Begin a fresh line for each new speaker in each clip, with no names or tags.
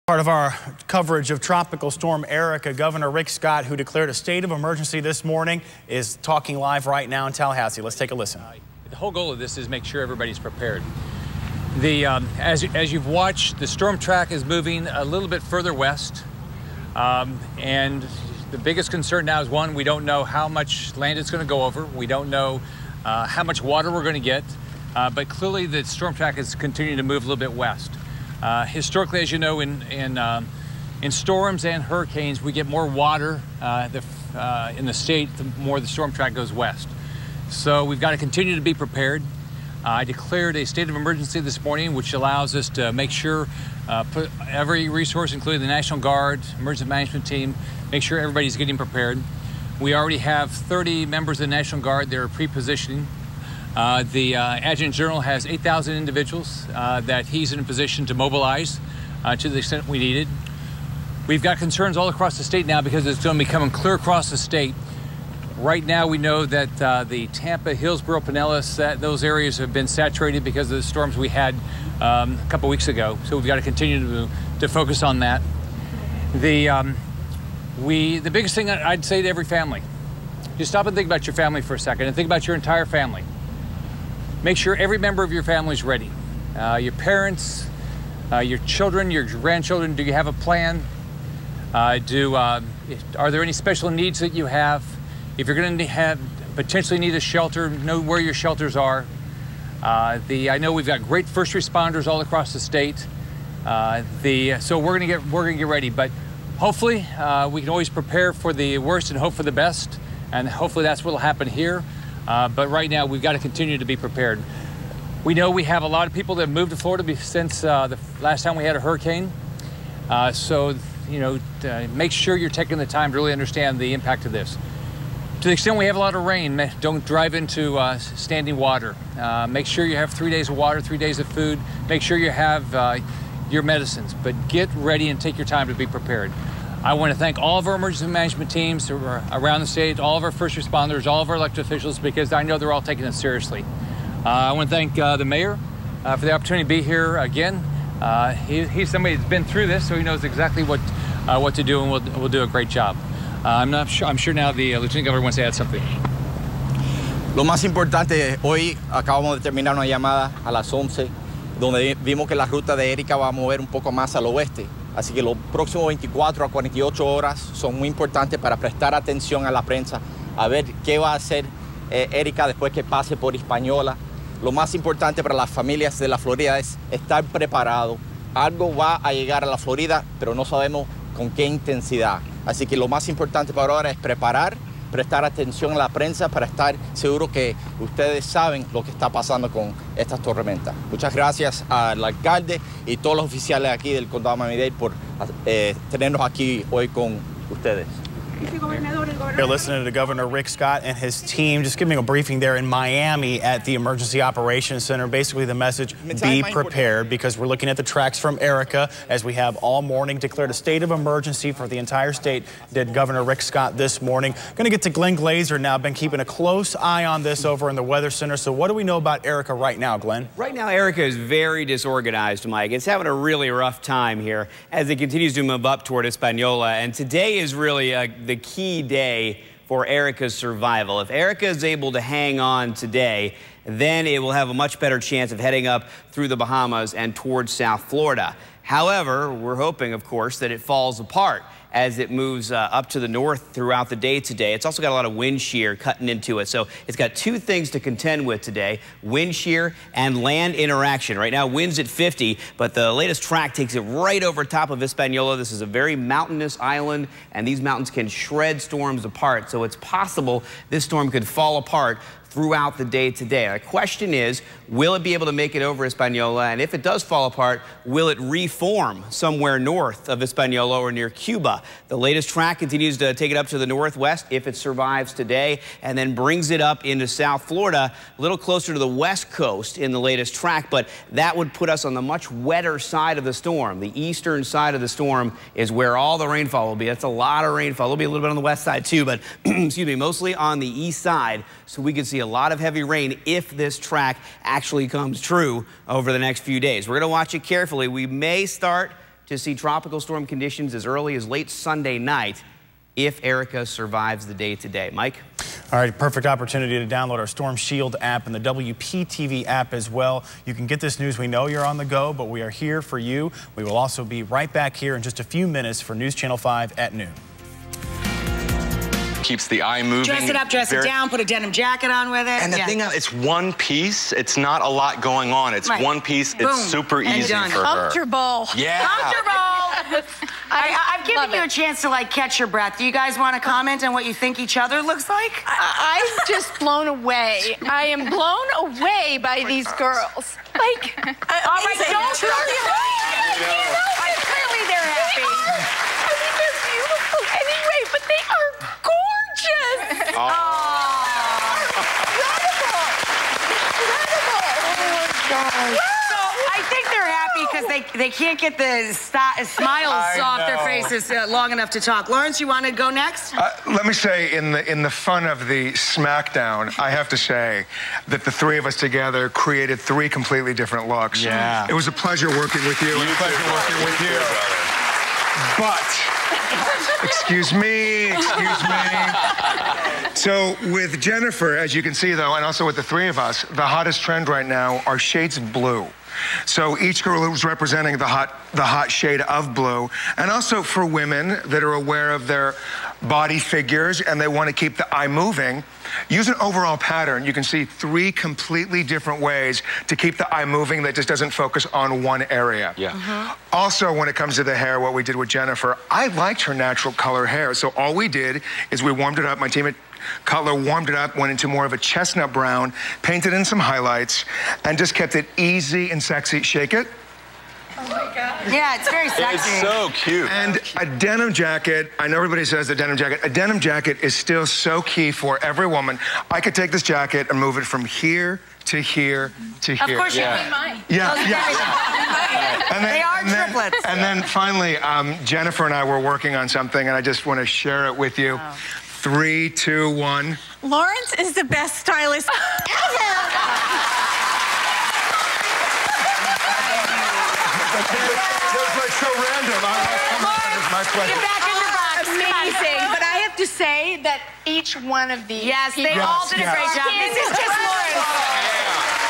Part of our coverage of Tropical Storm Erika, Governor Rick Scott, who declared a state of emergency this morning, is talking live right now in Tallahassee. Let's take a listen.
The whole goal of this is make sure everybody's prepared. As you've watched, the storm track is moving a little bit further west, and the biggest concern now is, one, we don't know how much land it's going to go over. We don't know how much water we're going to get, but clearly the storm track is continuing to move a little bit west. Historically, as you know, in storms and hurricanes, we get more water in the state the more the storm track goes west. So we've got to continue to be prepared. I declared a state of emergency this morning, which allows us to make sure, put every resource, including the National Guard, emergency management team, make sure everybody's getting prepared. We already have 30 members of the National Guard that are pre-positioning. The Adjutant General has 8,000 individuals that he's in a position to mobilize to the extent we need it. We've got concerns all across the state now because it's going to be coming clear across the state. Right now we know that the Tampa, Hillsborough, Pinellas, those areas have been saturated because of the storms we had a couple weeks ago. So we've got to continue to focus on that. The biggest thing I'd say to every family, just stop and think about your family for a second and think about your entire family. Make sure every member of your family is ready. Your parents, your children, your grandchildren, do you have a plan? Are there any special needs that you have? If you're going to potentially need a shelter, know where your shelters are. I know we've got great first responders all across the state. So we're going to get ready, but hopefully we can always prepare for the worst and hope for the best, and hopefully that's what will happen here. But right now, we've got to continue to be prepared. We know we have a lot of people that have moved to Florida since the last time we had a hurricane. So, make sure you're taking the time to really understand the impact of this. To the extent we have a lot of rain, don't drive into standing water. Make sure you have 3 days of water, 3 days of food. Make sure you have your medicines, but get ready and take your time to be prepared. I want to thank all of our emergency management teams around the state, all of our first responders, all of our elected officials, because I know they're all taking this seriously. I want to thank the mayor for the opportunity to be here again. He's somebody that's been through this, so he knows exactly what to do, and we'll do a great job. I'm sure now the Lieutenant Governor wants to add something.
Lo más importante, hoy acabamos de terminar una llamada a las 11, donde vimos que la ruta de Erika va a mover un poco más al oeste. Así que los próximos 24 a 48 horas son muy importantes para prestar atención a la prensa, a ver qué va a hacer Erika después que pase por Hispaniola. Lo más importante para las familias de la Florida es estar preparado. Algo va a llegar a la Florida, pero no sabemos con qué intensidad. Así que lo más importante para ahora es preparar, prestar atención a la prensa para estar seguro que ustedes saben lo que está pasando con estas tormentas. Muchas gracias al alcalde y todos los oficiales aquí del condado de Miami-Dade por tenernos aquí hoy con ustedes.
You're listening to Governor Rick Scott and his team just giving a briefing there in Miami at the Emergency Operations Center. Basically the message, be prepared, because we're looking at the tracks from Erika as we have all morning. Declared a state of emergency for the entire state, did Governor Rick Scott this morning. Going to get to Glenn Glazer now. Been keeping a close eye on this over in the Weather Center. So what do we know about Erika right now, Glenn?
Right now, Erika is very disorganized, Mike. It's having a really rough time here as it continues to move up toward Hispaniola. And today is really the key day for Erika's survival. If Erika is able to hang on today, then it will have a much better chance of heading up through the Bahamas and towards South Florida. However, we're hoping, of course, that it falls apart as it moves up to the north throughout the day today. It's also got a lot of wind shear cutting into it. So it's got two things to contend with today: wind shear and land interaction. Right now, wind's at 50, but the latest track takes it right over top of Hispaniola. This is a very mountainous island, and these mountains can shred storms apart. So it's possible this storm could fall apart throughout the day today. The question is, will it be able to make it over Hispaniola? And if it does fall apart, will it reform somewhere north of Hispaniola or near Cuba? The latest track continues to take it up to the northwest if it survives today, and then brings it up into South Florida, a little closer to the west coast in the latest track, but that would put us on the much wetter side of the storm. The eastern side of the storm is where all the rainfall will be. That's a lot of rainfall. There'll be a little bit on the west side too, but excuse me, mostly on the east side. So we could see a lot of heavy rain if this track actually comes true over the next few days. We're going to watch it carefully. We may start to see tropical storm conditions as early as late Sunday night if Erica survives the day today. Mike?
All right, perfect opportunity to download our Storm Shield app and the WPTV app as well. You can get this news. We know you're on the go, but we are here for you. We will also be right back here in just a few minutes for News Channel 5 at noon.
Keeps the eye moving.
Dress it up, dress it down, put a denim jacket on with it.
And the thing, it's one piece. It's not a lot going on. It's one piece.
Boom.
It's super easy for her.
Comfortable.
Yeah.
Comfortable. I've given you a chance to like catch your breath. Do you guys want to comment on what you think each other looks like?
I'm just blown away. I am blown away by these girls. Like,
all right, don't throw your clearly they're happy.
I mean, they're beautiful anyway, but they are gorgeous.
Oh.
Incredible. Incredible. Oh, my God.
I think they're happy because they can't get the smiles off their faces long enough to talk. Lawrence, you want to go next?
Let me say, in the fun of the SmackDown, I have to say that the three of us together created three completely different looks.
Yeah.
It was a pleasure working with you. But, excuse me. So with Jennifer, as you can see though, and also with the three of us, the hottest trend right now are shades of blue. So each girl was representing the hot shade of blue. And also for women that are aware of their body figures and they want to keep the eye moving, use an overall pattern. You can see three completely different ways to keep the eye moving that just doesn't focus on one area.
Yeah.
Also, when it comes to the hair, what we did with Jennifer, I liked her natural color hair. So all we did is we warmed it up. My team at Cutler warmed it up, went into more of a chestnut brown, painted in some highlights, and just kept it easy and sexy. Shake it.
Oh, my God.
Yeah, it's very sexy.
It's so cute.
And a denim jacket, I know everybody says the denim jacket. A denim jacket is still so key for every woman. I could take this jacket and move it from here to here to here.
Of course you
Be mine.
Yeah. And
They are triplets.
And then finally, Jennifer and I were working on something, and I just want to share it with you. 3, 2, 1.
Lawrence is the best stylist ever.
That's like so random. It's my pleasure.
Get back in your box.
Amazing. But I have to say that each one of these
Yes, they all did a great job. This is just Lawrence.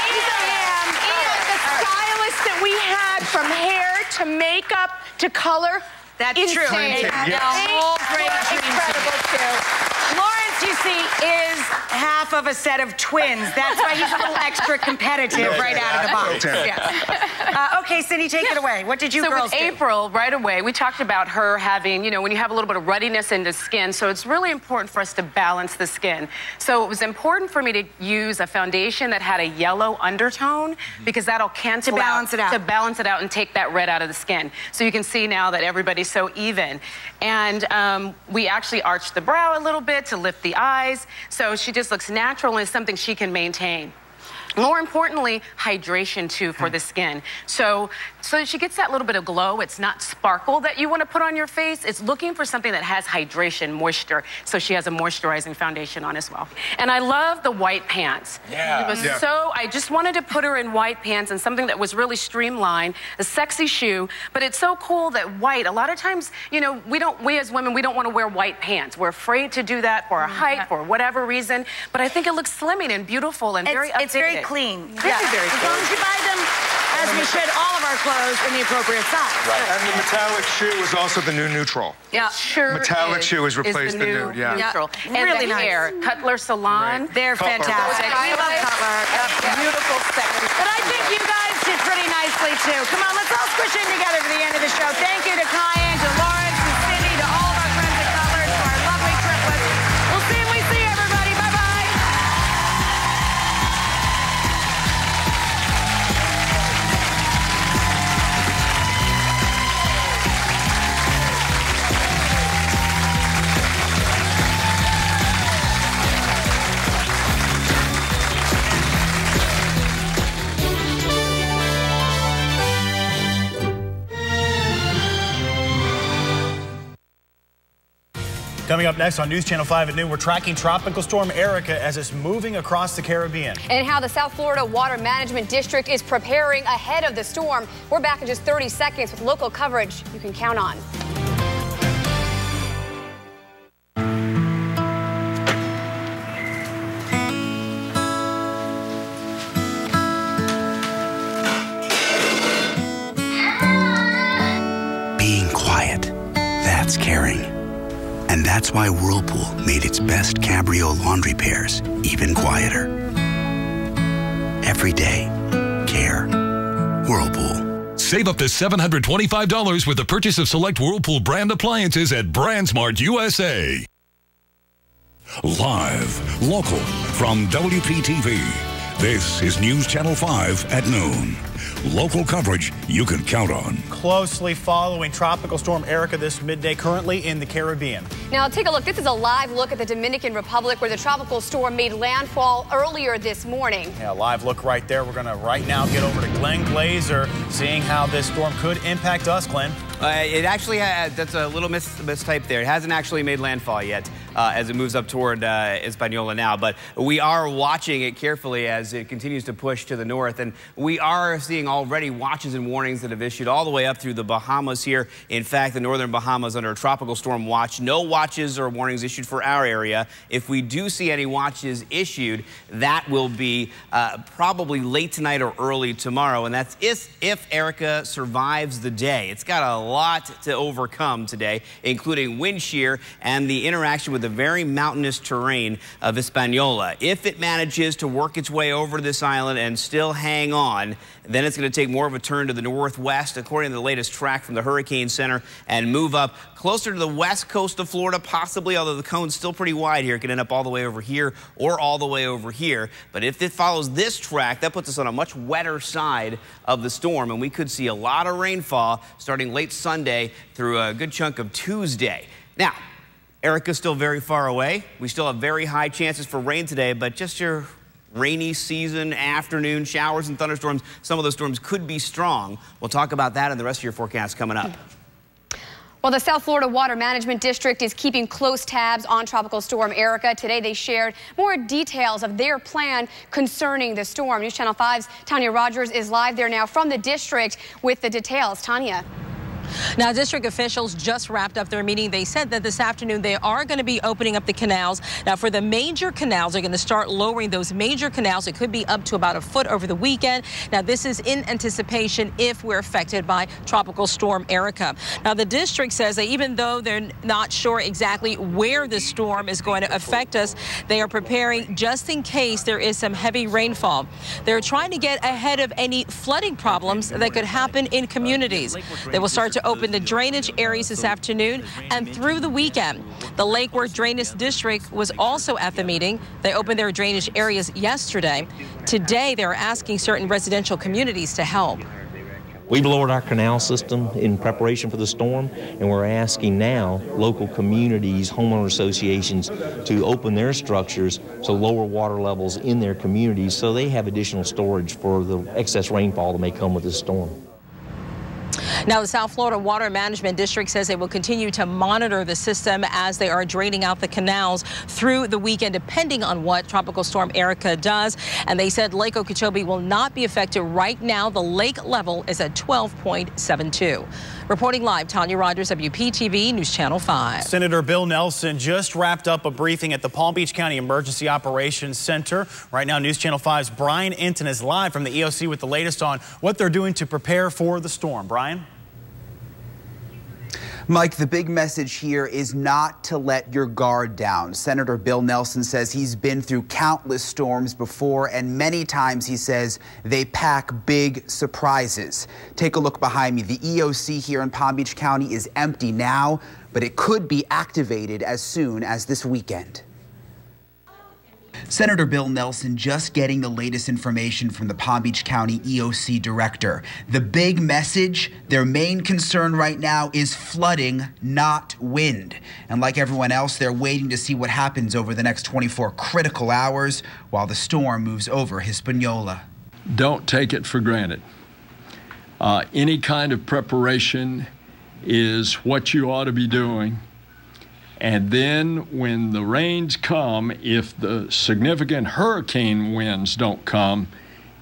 And the stylist that we had from hair to makeup to color.
That's
insane.
true.
Yes.
The whole great dream team.
Incredible too.
Lawrence, you see, is half of a set of twins. That's why he's a little extra competitive right out of the box. Yes. Okay, Cindy, take it away. What did you girls do?
So with April, right away, we talked about her having, when you have a little bit of ruddiness in the skin, so it's really important for us to balance the skin. So it was important for me to use a foundation that had a yellow undertone because that'll cancel out. To balance it out and take that red out of the skin. So you can see now that everybody's so even. And we actually arched the brow a little bit to lift the eyes. So she just looks natural and is something she can maintain. More importantly, hydration too for the skin. So she gets that little bit of glow. It's not sparkle that you want to put on your face. It's looking for something that has hydration, moisture. So she has a moisturizing foundation on as well. And I love the white pants.
Yeah.
It was I just wanted to put her in white pants and something that was really streamlined, a sexy shoe. But it's so cool that white, a lot of times, we as women, we don't want to wear white pants. We're afraid to do that for our height, for whatever reason. But I think it looks slimming and beautiful and very updated.
It's very clean.
Very, very
as
clean.
long as you buy them, as we should, all of our clothes in the appropriate size.
Right. And the metallic shoe is also the new neutral.
Yeah.
Sure
Metallic shoe has replaced the nude. Yeah.
Neutral. And
Really
the
nice.
hair, Cutler Salon.
Right.
They're fantastic. We love Cutler.
Beautiful, sexy.
But I think you guys did pretty nicely, too. Come on, let's all squish in together for the end of the show. Thank you to Kyan, to Lawrence, to Cindy, to all of our friends at Cutler, to our lovely triplets. We'll see you, everybody. Bye-bye.
Coming up next on News Channel 5 at noon, we're tracking Tropical Storm Erica as it's moving across the Caribbean.
And how the South Florida Water Management District is preparing ahead of the storm. We're back in just 30 seconds with local coverage you can count on.
Being quiet, that's caring. And that's why Whirlpool made its best Cabrio laundry pairs even quieter. Every day, care. Whirlpool.
Save up to $725 with the purchase of select Whirlpool brand appliances at BrandSmart USA. Live, local, from WPTV. This is News Channel 5 at noon. Local coverage you can count on.
Closely following Tropical Storm Erica this midday, currently in the Caribbean.
Now take a look. This is a live look at the Dominican Republic where the tropical storm made landfall earlier this morning.
Yeah, live look right there. We're going to right now get over to Glenn Glazer, seeing how this storm could impact us, Glenn.
It actually that's a little mistype there. It hasn't actually made landfall yet as it moves up toward Hispaniola now, but we are watching it carefully as it continues to push to the north, and we are seeing already watches and warnings that have issued all the way up through the Bahamas here. In fact, the northern Bahamas under a tropical storm watch. No watches or warnings issued for our area. If we do see any watches issued, that will be probably late tonight or early tomorrow, and that's if Erica survives the day. It's got a lot to overcome today, including wind shear and the interaction with the very mountainous terrain of Hispaniola. If it manages to work its way over this island and still hang on, then it's going to take more of a turn to the northwest, according to the latest track from the Hurricane Center, and move up closer to the west coast of Florida, possibly, although the cone's still pretty wide here. It could end up all the way over here or all the way over here. But if it follows this track, that puts us on a much wetter side of the storm, and we could see a lot of rainfall starting late Sunday through a good chunk of Tuesday. Now, Erica's still very far away. We still have very high chances for rain today, but just your rainy season afternoon showers and thunderstorms. Some of those storms could be strong. We'll talk about that and the rest of your forecast coming up.
Well, the South Florida Water Management District is keeping close tabs on Tropical Storm Erica. Today, they shared more details of their plan concerning the storm. News Channel 5's Tanya Rogers is live there now from the district with the details. Tanya.
Now, district officials just wrapped up their meeting. They said that this afternoon they are going to be opening up the canals. Now, for the major canals, they're going to start lowering those major canals. It could be up to about a foot over the weekend. Now, this is in anticipation if we're affected by Tropical Storm Erica. Now, the district says that even though they're not sure exactly where the storm is going to affect us, they are preparing just in case there is some heavy rainfall. They're trying to get ahead of any flooding problems that could happen in communities. They will start to open the drainage areas this afternoon and through the weekend. The Lake Worth Drainage District was also at the meeting. They opened their drainage areas yesterday. Today, they're asking certain residential communities to help.
We've lowered our canal system in preparation for the storm, and we're asking now local communities, homeowner associations, to open their structures to lower water levels in their communities so they have additional storage for the excess rainfall that may come with this storm.
Now, the South Florida Water Management District says they will continue to monitor the system as they are draining out the canals through the weekend, depending on what Tropical Storm Erica does. And they said Lake Okeechobee will not be affected right now. The lake level is at 12.72. Reporting live, Tanya Rogers, WPTV News Channel 5.
Senator Bill Nelson just wrapped up a briefing at the Palm Beach County Emergency Operations Center. Right now, News Channel 5's Brian Inton is live from the EOC with the latest on what they're doing to prepare for the storm. Brian?
Mike, the big message here is not to let your guard down. Senator Bill Nelson says he's been through countless storms before, and many times he says they pack big surprises. Take a look behind me. The EOC here in Palm Beach County is empty now, but it could be activated as soon as this weekend. Senator Bill Nelson just getting the latest information from the Palm Beach County EOC director. The big message, their main concern right now is flooding, not wind. And like everyone else, they're waiting to see what happens over the next 24 critical hours while the storm moves over Hispaniola.
Don't take it for granted. Any kind of preparation is what you ought to be doing. And then when the rains come, if the significant hurricane winds don't come,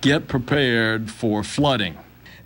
get prepared for flooding.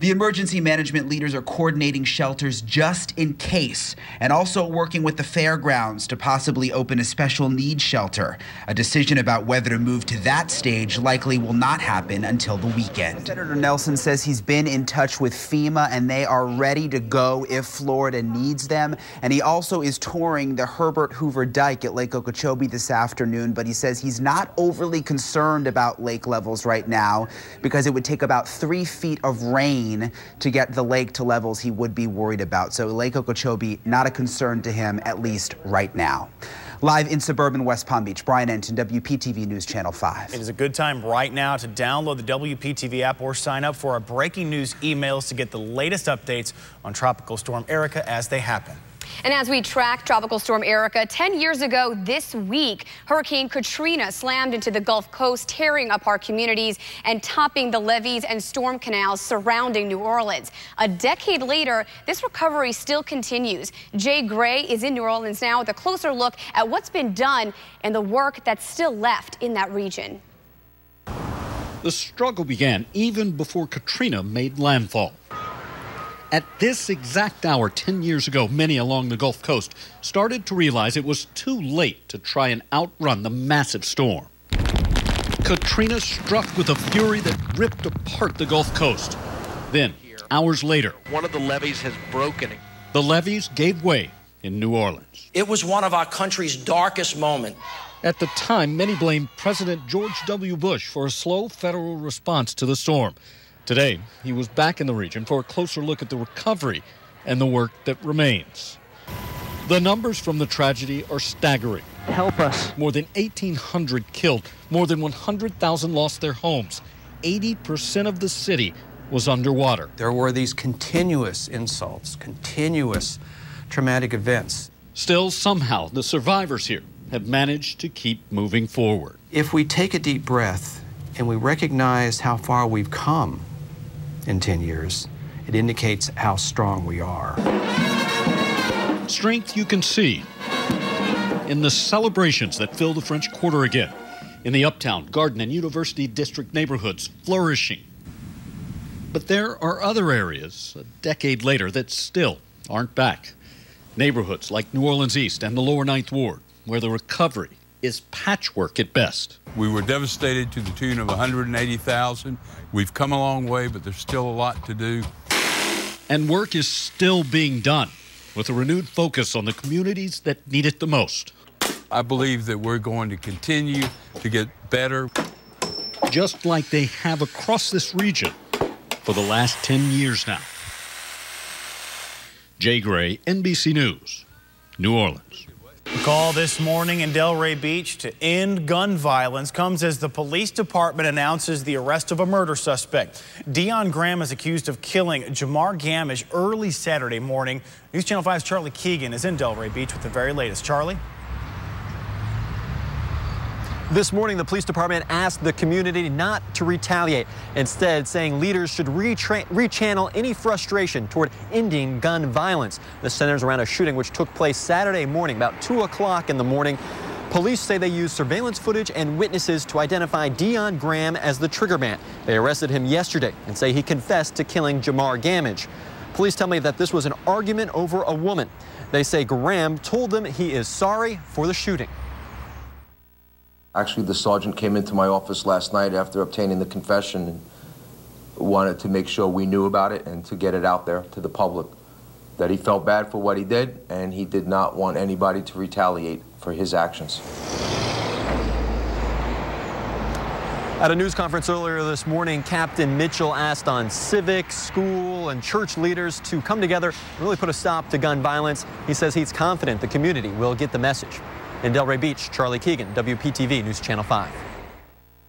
The emergency management leaders are coordinating shelters just in case, and also working with the fairgrounds to possibly open a special needs shelter. A decision about whether to move to that stage likely will not happen until the weekend. Senator Nelson says he's been in touch with FEMA and they are ready to go if Florida needs them. And he also is touring the Herbert Hoover Dike at Lake Okeechobee this afternoon, but he says he's not overly concerned about lake levels right now because it would take about 3 feet of rain to get the lake to levels he would be worried about. So Lake Okeechobee, not a concern to him, at least right now. Live in suburban West Palm Beach, Brian Enton, WPTV News Channel 5.
It is a good time right now to download the WPTV app or sign up for our breaking news emails to get the latest updates on Tropical Storm Erika as they happen.
And as we track Tropical Storm Erika, 10 years ago this week, Hurricane Katrina slammed into the Gulf Coast, tearing apart communities and topping the levees and storm canals surrounding New Orleans. A decade later, this recovery still continues. Jay Gray is in New Orleans now with a closer look at what's been done and the work that's still left in that region.
The struggle began even before Katrina made landfall. At this exact hour 10 years ago, many along the Gulf Coast started to realize it was too late to try and outrun the massive storm. Katrina struck with a fury that ripped apart the Gulf Coast. Then, hours later,
one of the levees has broken.
The levees gave way in New Orleans.
It was one of our country's darkest moments.
At the time, many blamed President George W. Bush for a slow federal response to the storm. Today, he was back in the region for a closer look at the recovery and the work that remains. The numbers from the tragedy are staggering.
Help us.
More than 1,800 killed, more than 100,000 lost their homes. 80% of the city was underwater.
There were these continuous insults, continuous traumatic events.
Still, somehow, the survivors here have managed to keep moving forward.
If we take a deep breath and we recognize how far we've come in 10 years, it indicates how strong we are.
Strength you can see in the celebrations that fill the French Quarter again, in the Uptown, Garden, and University District neighborhoods flourishing. But there are other areas a decade later that still aren't back. Neighborhoods like New Orleans East and the Lower Ninth Ward, where the recovery is patchwork at best.
We were devastated to the tune of 180,000. We've come a long way, but there's still a lot to do.
And work is still being done with a renewed focus on the communities that need it the most.
I believe that we're going to continue to get better.
Just like they have across this region for the last 10 years now. Jay Gray, NBC News, New Orleans.
A call this morning in Delray Beach to end gun violence comes as the police department announces the arrest of a murder suspect. Dion Graham is accused of killing Jamar Gamish early Saturday morning. News Channel 5's Charlie Keegan is in Delray Beach with the very latest. Charlie?
This morning, the police department asked the community not to retaliate, instead saying leaders should rechannel any frustration toward ending gun violence. This centers around a shooting which took place Saturday morning, about 2 o'clock in the morning. Police say they used surveillance footage and witnesses to identify Dion Graham as the trigger man. They arrested him yesterday and say he confessed to killing Jamar Gamish. Police tell me that this was an argument over a woman. They say Graham told them he is sorry for the shooting.
Actually, the sergeant came into my office last night after obtaining the confession and wanted to make sure we knew about it and to get it out there to the public, that he felt bad for what he did and he did not want anybody to retaliate for his actions.
At a news conference earlier this morning, Captain Mitchell asked on civic, school, and church leaders to come together and really put a stop to gun violence. He says he's confident the community will get the message. In Delray Beach, Charlie Keegan, WPTV News Channel 5.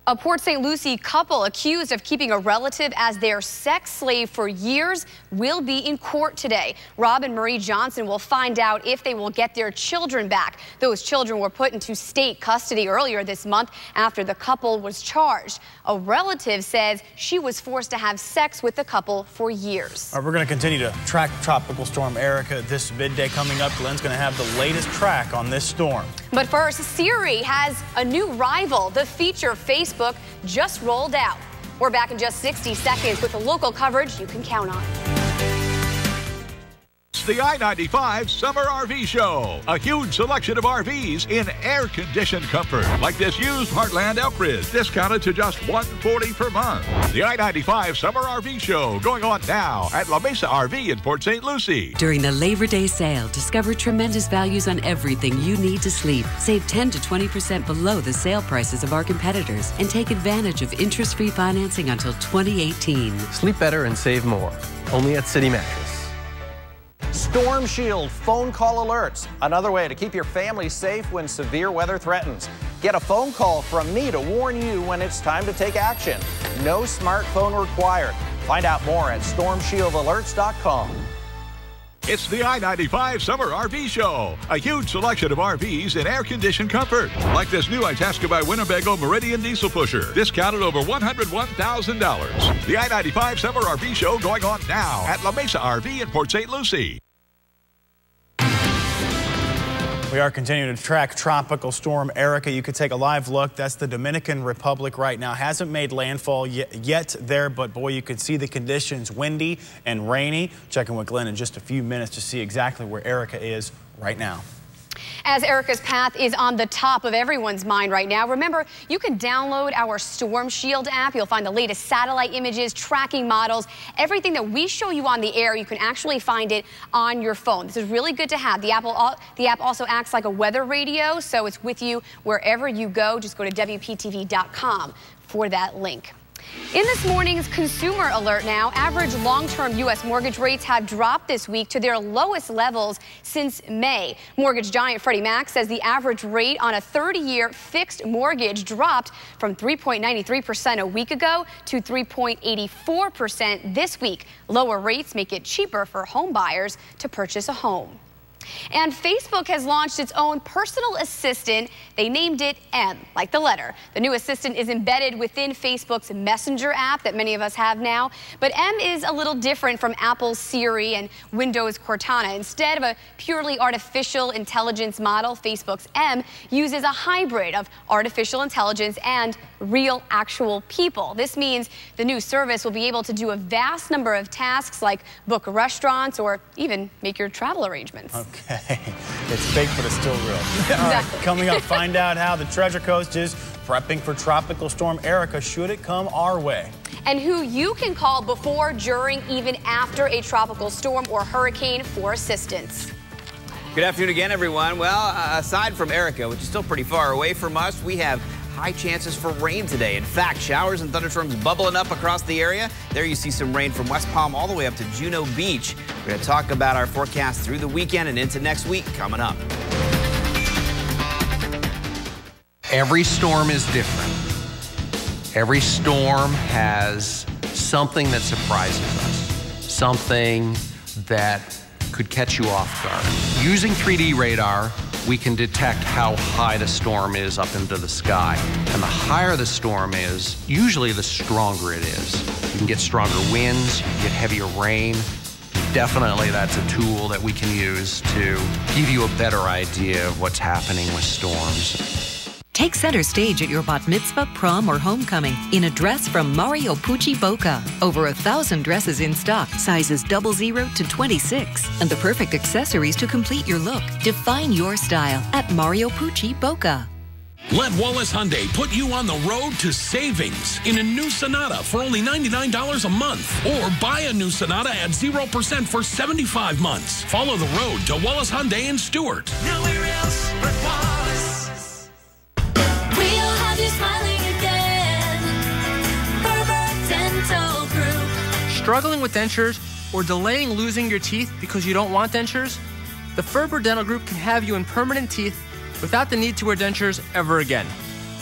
A Port St. Lucie couple accused of keeping a relative as their sex slave for years will be in court today. Rob and Marie Johnson will find out if they will get their children back. Those children were put into state custody earlier this month after the couple was charged. A relative says she was forced to have sex with the couple for years.
We're going to continue to track Tropical Storm Erica this midday coming up. Glenn's going to have the latest track on this storm.
But first, Siri has a new rival. The feature Facebook just rolled out. We're back in just 60 seconds with the local coverage you can count on.
The I-95 Summer RV Show. A huge selection of RVs in air-conditioned comfort. Like this used Heartland Elkridge, discounted to just $140 per month. The I-95 Summer RV Show going on now at La Mesa RV in Port St. Lucie.
During the Labor Day sale, discover tremendous values on everything you need to sleep. Save 10 to 20% below the sale prices of our competitors and take advantage of interest-free financing until 2018.
Sleep better and save more. Only at City Mattress. Storm Shield phone call alerts. Another way to keep your family safe when severe weather threatens. Get a phone call from me to warn you when it's time to take action. No smartphone required. Find out more at stormshieldalerts.com.
It's the I-95 Summer RV Show. A huge selection of RVs in air-conditioned comfort. Like this new Itasca by Winnebago Meridian diesel pusher. Discounted over $101,000. The I-95 Summer RV Show going on now at La Mesa RV in Port St. Lucie.
We are continuing to track Tropical Storm Erica. You could take a live look. That's the Dominican Republic right now. Hasn't made landfall yet there, but boy, you can see the conditions windy and rainy. Checking with Glenn in just a few minutes to see exactly where Erica is right now.
As Erica's path is on the top of everyone's mind right now, remember, you can download our Storm Shield app. You'll find the latest satellite images, tracking models, everything that we show you on the air. You can actually find it on your phone. This is really good to have. The app also acts like a weather radio, so it's with you wherever you go. Just go to WPTV.com for that link. In this morning's consumer alert now, average long-term U.S. mortgage rates have dropped this week to their lowest levels since May. Mortgage giant Freddie Mac says the average rate on a 30-year fixed mortgage dropped from 3.93% a week ago to 3.84% this week. Lower rates make it cheaper for home buyers to purchase a home. And Facebook has launched its own personal assistant. They named it M, like the letter. The new assistant is embedded within Facebook's Messenger app that many of us have now. But M is a little different from Apple's Siri and Windows Cortana. Instead of a purely artificial intelligence model, Facebook's M uses a hybrid of artificial intelligence and real, actual people. This means the new service will be able to do a vast number of tasks like book restaurants or even make your travel arrangements.
Okay, it's fake, but it's still real.
Exactly.
All right, coming up, find out how the Treasure Coast is prepping for Tropical Storm Erica should it come our way.
And who you can call before, during, even after a tropical storm or hurricane for assistance.
Good afternoon again, everyone. Well, aside from Erica, which is still pretty far away from us, we have high chances for rain today. In fact, showers and thunderstorms bubbling up across the area. There you see some rain from West Palm all the way up to Juno Beach. We're going to talk about our forecast through the weekend and into next week coming up.
Every storm is different. Every storm has something that surprises us, something that could catch you off guard. Using 3D radar, we can detect how high the storm is up into the sky. And the higher the storm is, usually the stronger it is. You can get stronger winds, you get heavier rain. Definitely that's a tool that we can use to give you a better idea of what's happening with storms.
Take center stage at your bat mitzvah, prom, or homecoming in a dress from Mario Pucci Boca. Over 1,000 dresses in stock, sizes 00 to 26, and the perfect accessories to complete your look. Define your style at Mario Pucci Boca.
Let Wallace Hyundai put you on the road to savings in a new Sonata for only $99 a month. Or buy a new Sonata at 0% for 75 months. Follow the road to Wallace Hyundai in Stewart.
Nowhere else but Wallace. We'll have you smiling again. Ferber Dental Group.
Struggling with dentures or delaying losing your teeth because you don't want dentures? The Ferber Dental Group can have you in permanent teeth without the need to wear dentures ever again.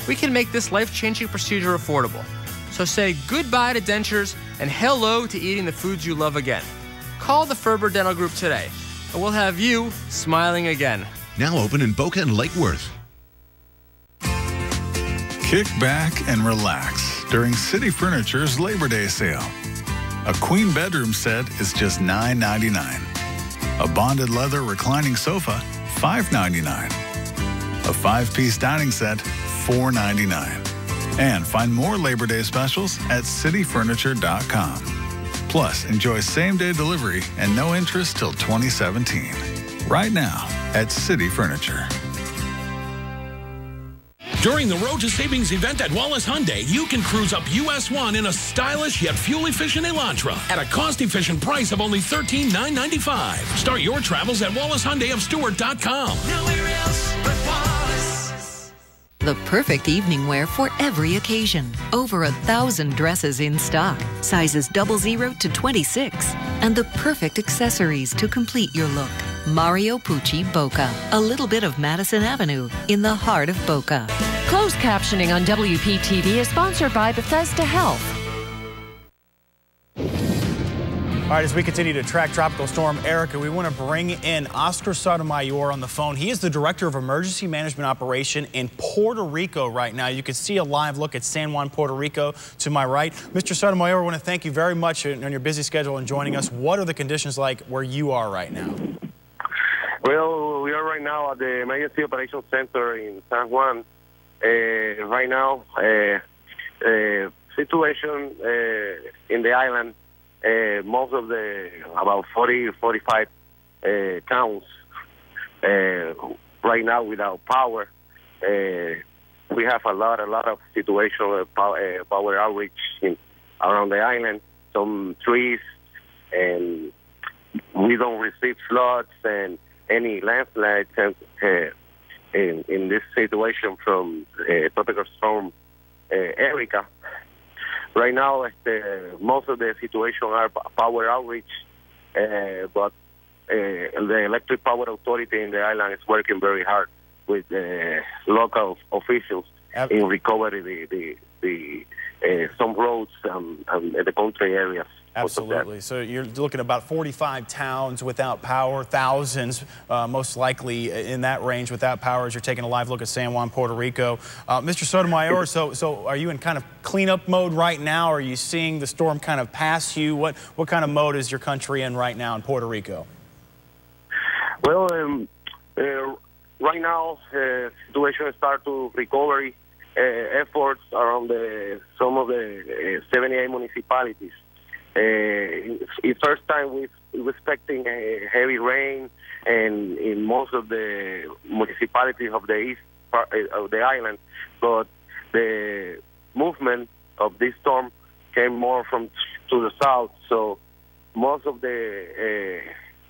we can make this life-changing procedure affordable. So say goodbye to dentures and hello to eating the foods you love again. Call the Ferber Dental Group today, and we'll have you smiling again.
Now open in Boca and Lake Worth.
Kick back and relax during City Furniture's Labor Day sale. A queen bedroom set is just $9.99. A bonded leather reclining sofa, $5.99. A 5-piece dining set, $4.99. And find more Labor Day specials at cityfurniture.com. Plus, enjoy same-day delivery and no interest till 2017. Right now at City Furniture.
During the Road to Savings event at Wallace Hyundai, you can cruise up US 1 in a stylish yet fuel-efficient Elantra at a cost-efficient price of only $13,995. Start your travels at WallaceHyundaiofStewart.com.
Nowhere else but Wallace.
The perfect evening wear for every occasion. Over 1,000 dresses in stock, sizes 00 to 26, and the perfect accessories to complete your look. Mario Pucci Boca, a little bit of Madison Avenue in the heart of Boca.
Closed captioning on WPTV is sponsored by Bethesda Health.
All right, as we continue to track Tropical Storm Erica, we want to bring in Oscar Sotomayor on the phone. He is the Director of Emergency Management Operation in Puerto Rico right now. You can see a live look at San Juan, Puerto Rico to my right. Mr. Sotomayor, I want to thank you very much on your busy schedule and joining us. What are the conditions like where you are right now?
Well, we are right now at the Emergency Operations Center in San Juan. Right now, situation in the island, most of the, about 45 towns right now without power. We have a lot of situational power outreach around the island, some trees, and we don't receive floods and any landslides in this situation from Tropical Storm Erica. Right now, most of the situation are power outreach, but the Electric Power Authority in the island is working very hard with local officials in recovery some roads and the country areas.
Absolutely. So you're looking at about 45 towns without power, thousands most likely in that range without power as you're taking a live look at San Juan, Puerto Rico. Mr. Sotomayor, so are you in kind of cleanup mode right now? Are you seeing the storm kind of pass you? What kind of mode is your country in right now in Puerto Rico?
Well, right now, situation start to recovery efforts around some of the 78 municipalities. It's the first time we're expecting a heavy rain, and in most of the municipalities of the east part of the island, but the movement of this storm came more to the south, so most of the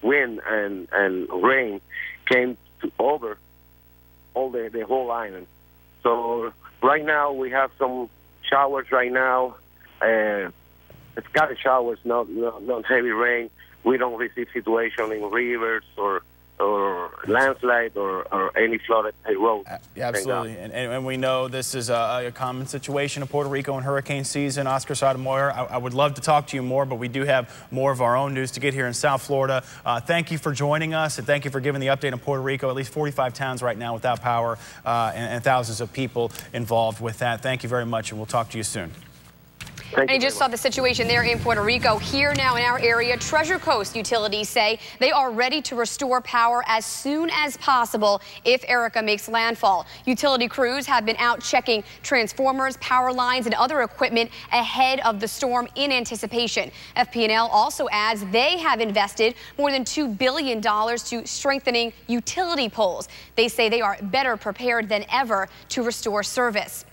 wind and rain came over all the whole island. So right now we have some showers right now. It's got showers, not heavy rain. We don't receive situation in rivers or landslide or any flooded road.
Yeah, absolutely. And we know this is a common situation in Puerto Rico in hurricane season. Oscar Sotomayor, I would love to talk to you more, but we do have more of our own news to get here in South Florida. Thank you for joining us, and thank you for giving the update on Puerto Rico. At least 45 towns right now without power and thousands of people involved with that. Thank you very much, and we'll talk to you soon.
And you just saw the situation there in Puerto Rico. Here now in our area, Treasure Coast utilities say they are ready to restore power as soon as possible if Erica makes landfall. Utility crews have been out checking transformers, power lines, and other equipment ahead of the storm in anticipation. FP&L also adds they have invested more than $2 billion to strengthening utility poles. They say they are better prepared than ever to restore service.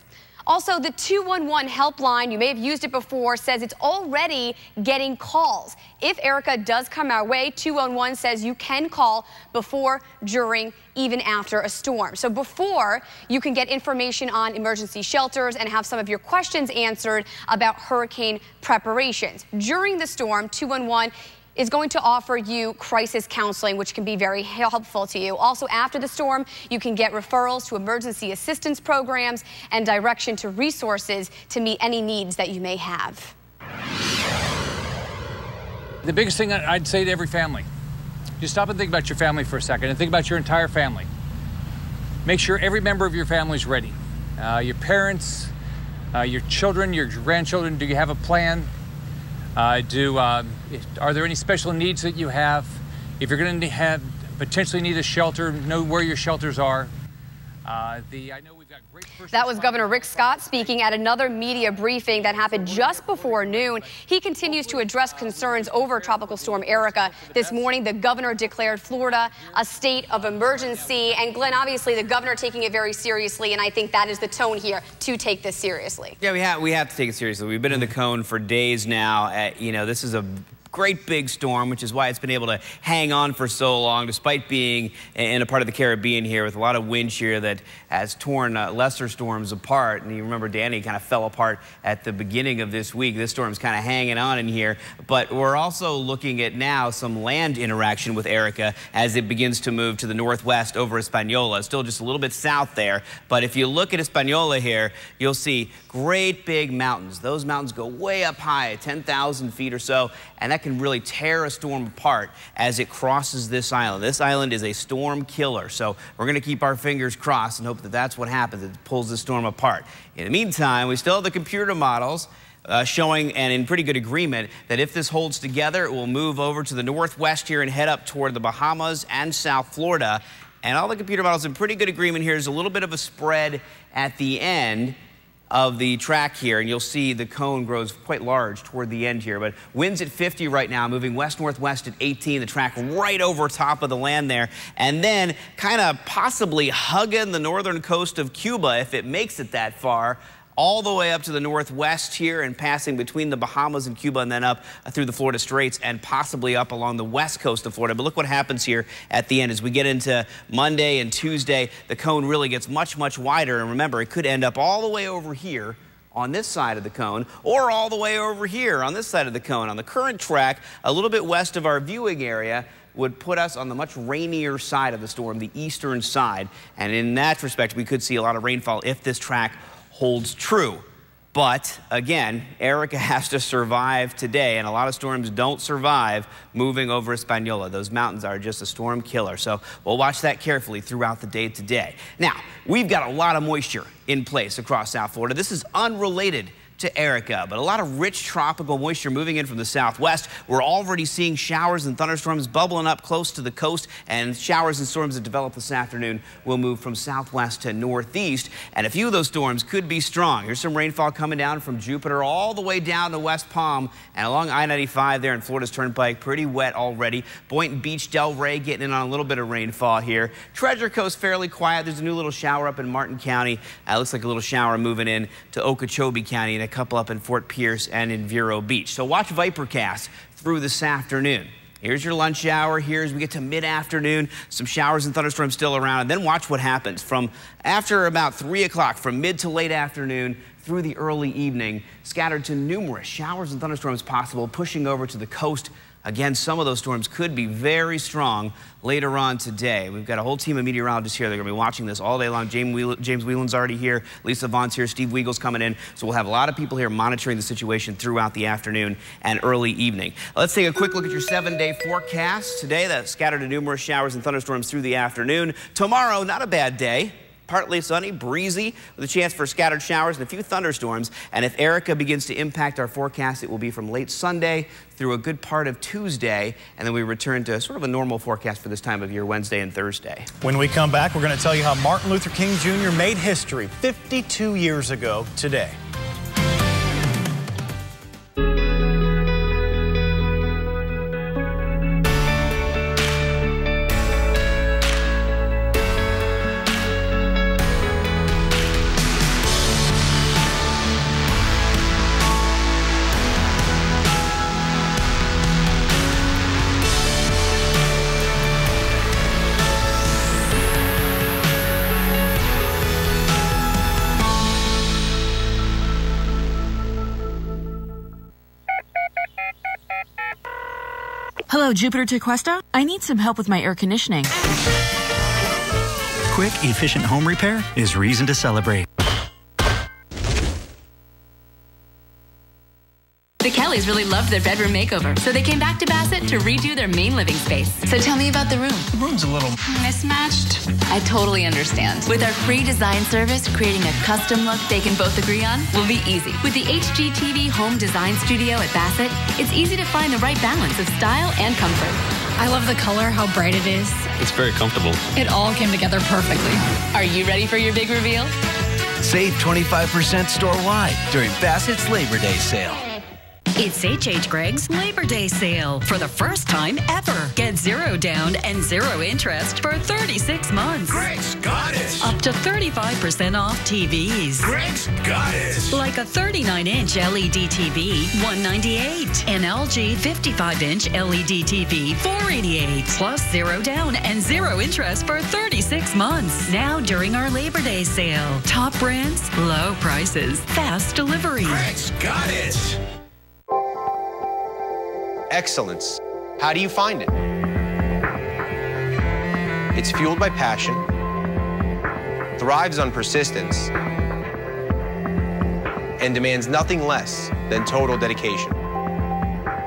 Also, the 211 helpline, you may have used it before, says it's already getting calls. If Erica does come our way, 211 says you can call before, during, even after a storm. So before, you can get information on emergency shelters and have some of your questions answered about hurricane preparations. During the storm, 211 is going to offer you crisis counseling, which can be very helpful to you. Also, after the storm, you can get referrals to emergency assistance programs and direction to resources to meet any needs that you may have.
The biggest thing I'd say to every family, just stop and think about your family for a second and think about your entire family. Make sure every member of your family is ready. Your parents, your children, your grandchildren, do you have a plan? Are there any special needs that you have? If you're going to potentially need a shelter, know where your shelters are.
That was Governor Rick Scott speaking at another media briefing that happened just before noon. He continues to address concerns over Tropical Storm Erica. This morning, the governor declared Florida a state of emergency. And Glenn, obviously, the governor taking it very seriously, and I think that is the tone here, to take this seriously.
Yeah, we have to take it seriously. We've been in the cone for days now. This is a great big storm, which is why it's been able to hang on for so long, despite being in a part of the Caribbean here with a lot of wind shear that has torn lesser storms apart. And you remember Danny kind of fell apart at the beginning of this week. This storm's kind of hanging on in here. But we're also looking at now some land interaction with Erica as it begins to move to the northwest over Hispaniola. Still just a little bit south there. But if you look at Hispaniola here, you'll see great big mountains. Those mountains go way up high, 10,000 feet or so. And that can really tear a storm apart as it crosses this island. This island is a storm killer, so we're going to keep our fingers crossed and hope that that's what happens. It pulls the storm apart. In the meantime, we still have the computer models showing, and in pretty good agreement, that if this holds together, it will move over to the northwest here and head up toward the Bahamas and South Florida. And all the computer models in pretty good agreement here. There's a little bit of a spread at the end of the track here, and you'll see the cone grows quite large toward the end here. But winds at 50 right now, moving west-northwest at 18, the track right over top of the land there, and then kind of possibly hugging the northern coast of Cuba if it makes it that far, all the way up to the northwest here and passing between the Bahamas and Cuba and then up through the Florida Straits and possibly up along the west coast of Florida. But look what happens here at the end. As we get into Monday and Tuesday, the cone really gets much, much wider. And remember, it could end up all the way over here on this side of the cone or all the way over here on this side of the cone. On the current track, a little bit west of our viewing area, would put us on the much rainier side of the storm, the eastern side. And in that respect, we could see a lot of rainfall if this track holds true. But again, Erica has to survive today, and a lot of storms don't survive moving over Hispaniola. Those mountains are just a storm killer. So we'll watch that carefully throughout the day today. Now, we've got a lot of moisture in place across South Florida. This is unrelated to Erica, but a lot of rich tropical moisture moving in from the southwest. We're already seeing showers and thunderstorms bubbling up close to the coast, and showers and storms that develop this afternoon will move from southwest to northeast, and a few of those storms could be strong. Here's some rainfall coming down from Jupiter all the way down to West Palm and along I-95 there in Florida's Turnpike. Pretty wet already. Boynton Beach, Delray getting in on a little bit of rainfall here. Treasure Coast fairly quiet. There's a new little shower up in Martin County. Looks like a little shower moving in to Okeechobee County, and a couple up in Fort Pierce and in Vero Beach. So watch Vipercast through this afternoon. Here's your lunch hour. Here as we get to mid-afternoon, some showers and thunderstorms still around. And then watch what happens from after about 3 o'clock, from mid to late afternoon through the early evening, scattered to numerous showers and thunderstorms possible, pushing over to the coast. Again, some of those storms could be very strong later on today. We've got a whole team of meteorologists here. They're going to be watching this all day long. James Whelan's already here. Lisa Vaughn's here. Steve Weagle's coming in. So we'll have a lot of people here monitoring the situation throughout the afternoon and early evening. Let's take a quick look at your 7-day forecast. Today, that's scattered to numerous showers and thunderstorms through the afternoon. Tomorrow, not a bad day. Partly sunny, breezy, with a chance for scattered showers and a few thunderstorms. And if Erica begins to impact our forecast, it will be from late Sunday through a good part of Tuesday. And then we return to sort of a normal forecast for this time of year, Wednesday and Thursday.
When we come back, we're going to tell you how Martin Luther King Jr. made history 52 years ago today.
Hello, Jupiter to Cuesta. I need some help with my air conditioning.
Quick, efficient home repair is reason to celebrate.
The Kellys really loved their bedroom makeover, so they came back to Bassett to redo their main living space. So tell me about the room.
The room's a little
mismatched. I totally understand. With our free design service, creating a custom look they can both agree on will be easy. With the HGTV Home Design Studio at Bassett, it's easy to find the right balance of style and comfort.
I love the color, how bright it is.
It's very comfortable.
It all came together perfectly.
Are you ready for your big reveal?
Save 25% store-wide during Bassett's Labor Day sale.
It's H.H. Greg's Labor Day sale. For the first time ever, get 0 down and 0 interest for 36 months.
Greg's got it.
Up to 35% off TVs.
Greg's got it.
Like a 39-inch LED TV, $198. An LG 55-inch LED TV, $488. Plus 0 down and 0 interest for 36 months. Now during our Labor Day sale. Top brands, low prices, fast delivery.
Greg's got it.
Excellence. How do you find it? It's fueled by passion, thrives on persistence, and demands nothing less than total dedication.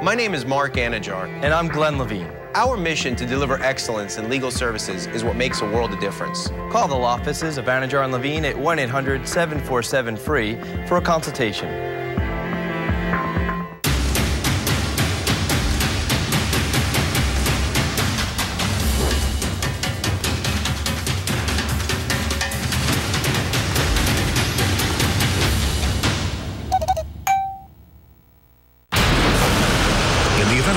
My name is Mark Anajar.
And I'm Glenn Levine.
Our mission to deliver excellence in legal services is what makes a world of difference.
Call the law offices of Anajar and Levine at 1-800-747-FREE for a consultation.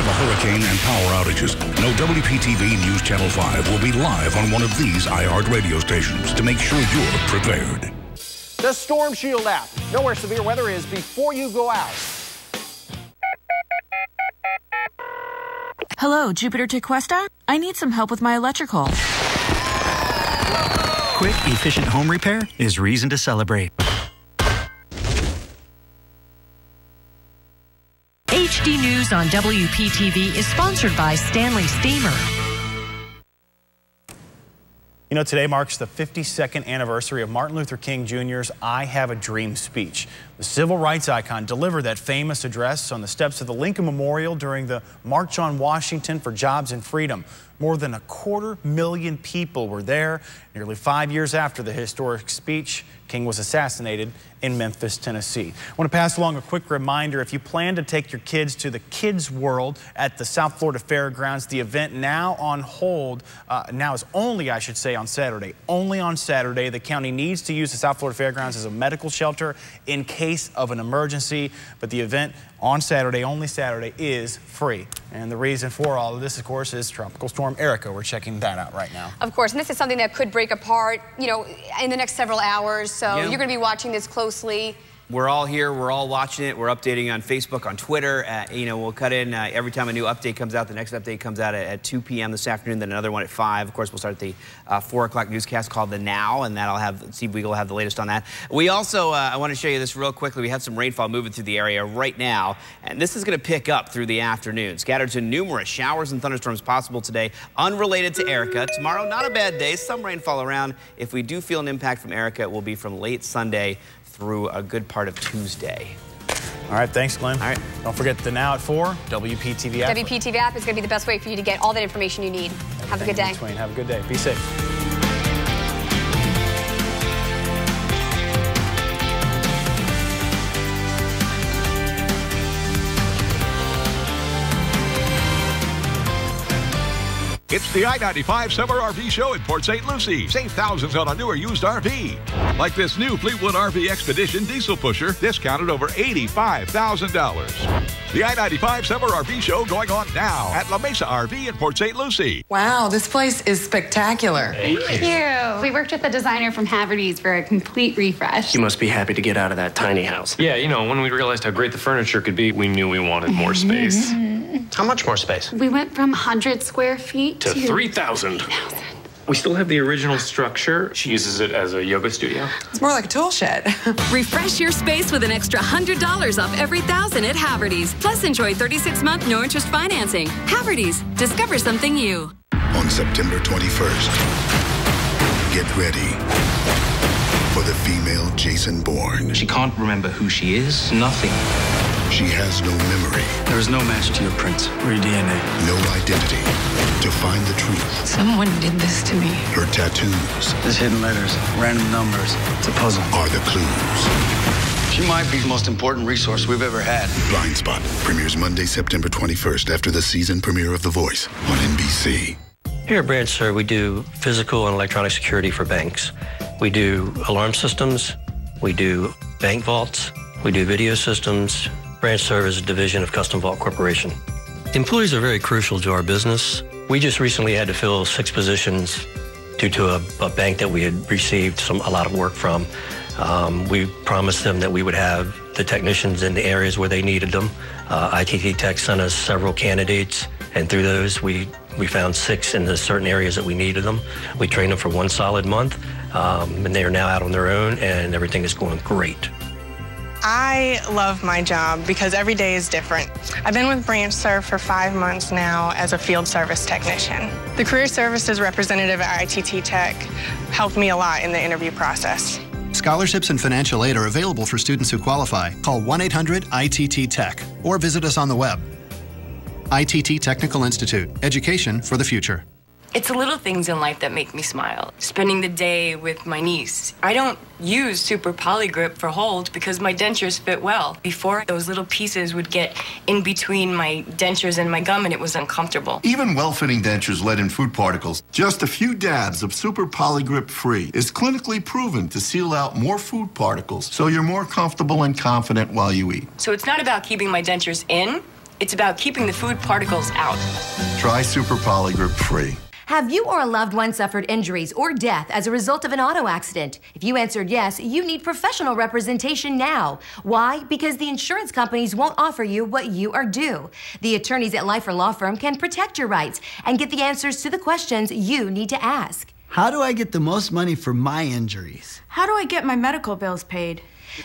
Hurricane and power outages. No WPTV News Channel 5 will be live on one of these iHeart radio stations to make sure you're prepared.
The Storm Shield app. Know where severe weather is before you go out.
Hello, Jupiter to Cuesta. I need some help with my electrical.
Quick, efficient home repair is reason to celebrate.
HD News on WPTV is sponsored by Stanley Steamer.
You know, today marks the 52nd anniversary of Martin Luther King Jr.'s I Have a Dream speech. The civil rights icon delivered that famous address on the steps of the Lincoln Memorial during the March on Washington for Jobs and Freedom. More than 250,000 people were there. Nearly 5 years after the historic speech, King was assassinated in Memphis, Tennessee. I want to pass along a quick reminder. If you plan to take your kids to the Kids World at the South Florida Fairgrounds, the event now on hold, now is only, I should say, on Saturday. Only on Saturday. The county needs to use the South Florida Fairgrounds as a medical shelter in case of an emergency, but the event on Saturday, only Saturday, is free. And the reason for all of this, of course, is Tropical Storm Erica. We're checking that out right now.
Of course, and this is something that could break apart, you know, in the next several hours. So you're going to be watching this closely.
We're all here. We're all watching it. We're updating on Facebook, on Twitter. You know, we'll cut in every time a new update comes out. The next update comes out at 2 p.m. this afternoon, then another one at 5. Of course, we'll start the 4 o'clock newscast called The Now, and that'll have, Steve Weagle will have the latest on that. We also, I want to show you this real quickly. We have some rainfall moving through the area right now, and this is going to pick up through the afternoon. Scattered to numerous showers and thunderstorms possible today, unrelated to Erica. Tomorrow, not a bad day. Some rainfall around. If we do feel an impact from Erica, it will be from late Sunday through a good part of Tuesday.
All right, thanks, Glenn. All right. Don't forget the Now at 4, WPTV app.
WPTV app is going to be the best way for you to get all that information you need. Have a good day.
Have a good day. Be safe.
It's the I-95 Summer RV Show in Port St. Lucie. Save thousands on a newer used RV. Like this new Fleetwood RV Expedition diesel pusher, discounted over $85,000. The I-95 Summer RV Show going on now at La Mesa RV in Port St. Lucie.
Wow, this place is spectacular.
Thank you. We worked with the designer from Haverty's for a complete refresh.
You must be happy to get out of that tiny house. Yeah, you know, when we realized how great the furniture could be, we knew we wanted more space. How much more space?
We went from 100 square feet
to 3,000. We still have the original structure. She uses it as a yoga studio.
It's more like a tool shed.
Refresh your space with an extra $100 off every $1,000 at Haverty's. Plus, enjoy 36-month no-interest financing. Haverty's. Discover something new.
On September 21st, get ready for the female Jason Bourne.
She can't remember who she is. Nothing.
She has no memory.
There is no match to your print or your DNA.
No identity. To find the truth.
Someone did this to me.
Her tattoos.
There's hidden letters, random numbers. It's a puzzle.
Are the clues.
She might be the most important resource we've ever had.
Blind Spot premieres Monday, September 21st after the season premiere of The Voice on NBC.
Here at Branch Serve, we do physical and electronic security for banks. We do alarm systems. We do bank vaults. We do video systems. Branch Serve is a division of Custom Vault Corporation. Employees are very crucial to our business. We just recently had to fill 6 positions due to a bank that we had received a lot of work from. We promised them that we would have the technicians in the areas where they needed them. ITT Tech sent us several candidates, and through those, we found 6 in the certain areas that we needed them. We trained them for 1 solid month, and they are now out on their own, and everything is going great.
I love my job because every day is different. I've been with Branch Serve for 5 months now as a field service technician. The career services representative at ITT Tech helped me a lot in the interview process.
Scholarships and financial aid are available for students who qualify. Call 1-800-ITT-TECH or visit us on the web. ITT Technical Institute, education for the future.
It's the little things in life that make me smile. Spending the day with my niece. I don't use Super Polygrip for hold because my dentures fit well. Before, those little pieces would get in between my dentures and my gum and it was uncomfortable.
Even well-fitting dentures let in food particles. Just a few dabs of Super Polygrip Free is clinically proven to seal out more food particles so you're more comfortable and confident while you eat.
So it's not about keeping my dentures in, it's about keeping the food particles out.
Try Super Polygrip Free.
Have you or a loved one suffered injuries or death as a result of an auto accident? If you answered yes, you need professional representation now. Why? Because the insurance companies won't offer you what you are due. The attorneys at Lifer Law Firm can protect your rights and get the answers to the questions you need to ask.
How do I get the most money for my injuries?
How do I get my medical bills paid?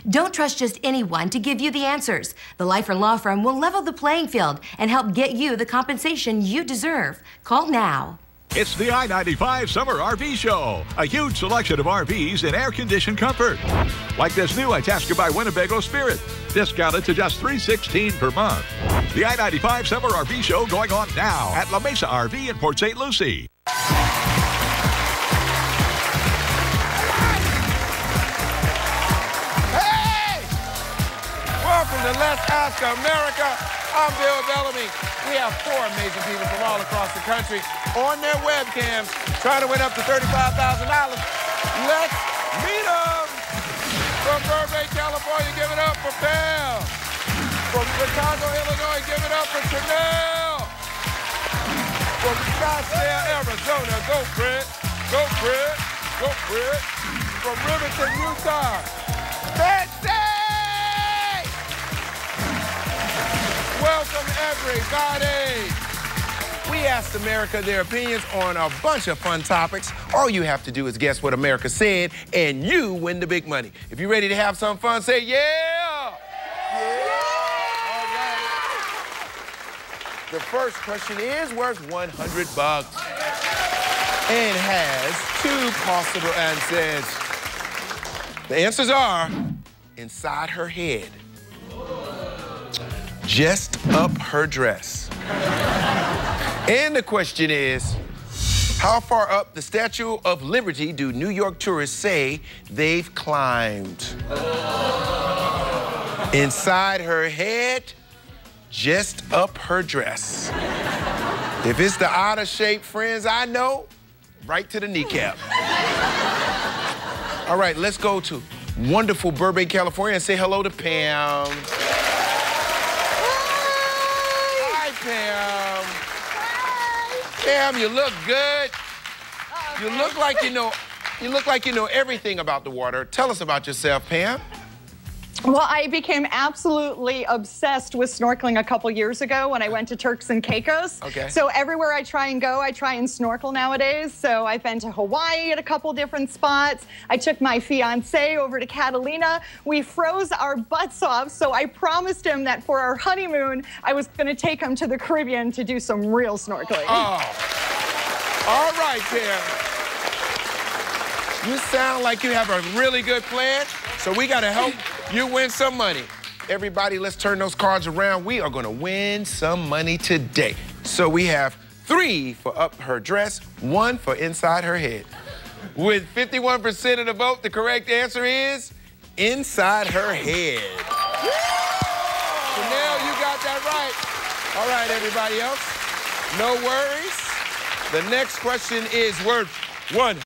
Don't trust just anyone to give you the answers. The Lifer Law Firm will level the playing field and help get you the compensation you deserve. Call now.
It's the I-95 Summer RV Show. A huge selection of RVs in air-conditioned comfort. Like this new Itasca by Winnebago Spirit. Discounted to just $316 per month. The I-95 Summer RV Show going on now at La Mesa RV in Port St. Lucie.
Hey! Welcome to Let's Ask America. I'm Bill Bellamy. We have 4 amazing people from all across the country on their webcams trying to win up to $35,000. Let's meet them. From Burbank, California, give it up for Pam. From Chicago, Illinois, give it up for Chanel. From Scottsdale, Arizona, go Fred. Go Fred. Go Fred. From Riverton, Utah, Betsy. Welcome, everybody. We asked America their opinions on a bunch of fun topics. All you have to do is guess what America said, and you win the big money. If you're ready to have some fun, say yeah. Yeah. All right. The first question is worth $100 and has 2 possible answers. The answers are inside her head, just up her dress. And the question is, how far up the Statue of Liberty do New York tourists say they've climbed? Inside her head, just up her dress. If it's the out-of-shape friends I know, right to the kneecap. All right, let's go to wonderful Burbank, California, and say hello to Pam. Pam. Pam, you look good. You look like you know everything about the water. Tell us about yourself, Pam.
Well, I became absolutely obsessed with snorkeling a couple years ago when I went to Turks and Caicos.
Okay.
So everywhere I try and go, I try and snorkel nowadays. So I've been to Hawaii at a couple different spots. I took my fiance over to Catalina. We froze our butts off, so I promised him that for our honeymoon, I was going to take him to the Caribbean to do some real snorkeling.
Oh. All right, Karen. You sound like you have a really good plan, so we got to help you win some money. Everybody, let's turn those cards around. We are going to win some money today. So we have 3 for up her dress, 1 for inside her head. With 51% of the vote, the correct answer is inside her head. Chanel, you got that right. All right, everybody else, no worries. The next question is worth $100.